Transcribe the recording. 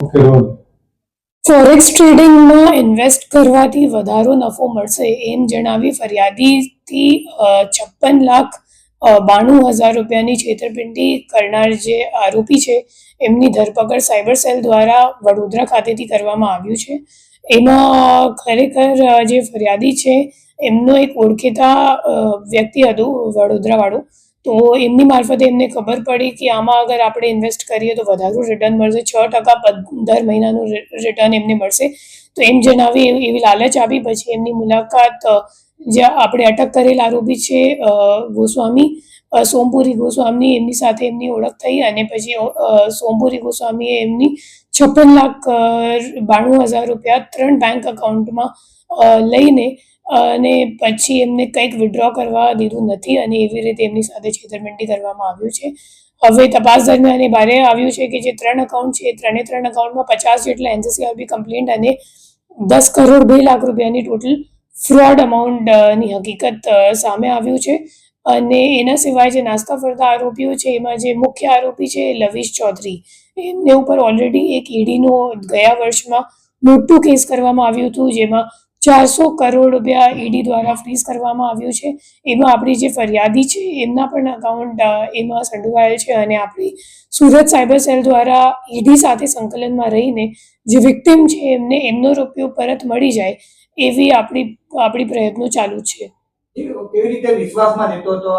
Okay roll. Forex ટ્રેડિંગમાં invest કરવાથી વધારો નફો મળશે એમ જણાવી ફરિયાદીથી 56,92,000 રૂપિયાની છેતરપિંડી કરનાર જે આરોપી છે એમની ધરપકડ સાયબર સેલ દ્વારા વડોદરા ખાતેથી કરવામાં આવ્યું છે. એમાં ખરેખર જે ફરિયાદી છે એમનો એક ઓળખીતા વ્યક્તિ હતું વડોદરાવાળો. તો એમની મારફતે એમને ખબર પડી કે આમાં અગર આપણે ઇન્વેસ્ટ કરીએ તો વધારે રિટર્ન મળશે, 6% દર મહિનાનું રિટર્ન એમને મળશે. તો એમ જણાવી એવી લાલચ આપી પછી એમની મુલાકાત જે આપણે અટક કરેલ આરોપી છે ગોસ્વામી, સોમપુરી ગોસ્વામી, એમની સાથે એમની ઓળખ થઈ અને પછી સોમપુરી ગોસ્વામીએ એમની 56,92,000 રૂપિયા 3 બેંક એકાઉન્ટમાં લઈને અને પછી એમને કંઈક વિડ્રો કરવા દીધું નથી અને એવી રીતે એમની સાથે છેતરપિંડી કરવામાં આવ્યું છે. હવે તપાસ દરમિયાન એ બહાર આવ્યું છે કે જે 3 એકાઉન્ટ છે એ 3 એકાઉન્ટમાં 50 જેટલા એનસીસીઆરબી કમ્પ્લેન્ટ અને 10,02,00,000 રૂપિયાની ટોટલ ફ્રોડ અમાઉન્ટની હકીકત સામે આવ્યું છે. અને એના સિવાય જે નાસ્તા ફરતા આરોપીઓ છે એમાં જે મુખ્ય આરોપી છે લવિશ ચૌધરી, એમને ઉપર ઓલરેડી એક ઈડીનો ગયા વર્ષમાં મોટું કેસ કરવામાં આવ્યું હતું જેમાં 400 કરોડ રૂપિયા ઈડી દ્વારા ફ્રીઝ કરવામાં આવ્યું છે. એમાં આપણી જે ફરિયાદી છે એમના પણ અકાઉન્ટ એમાં સંડોવાયેલ છે અને આપણી સુરત સાયબર સેલ દ્વારા ઈડી સાથે સંકલનમાં રહીને જે વિક્ટિમ છે એમને એમનો રૂપિયો પરત મળી જાય એવી આપણી પ્રયત્નો ચાલુ છે. કેવી રીતે વિશ્વાસમાં લેતો હતો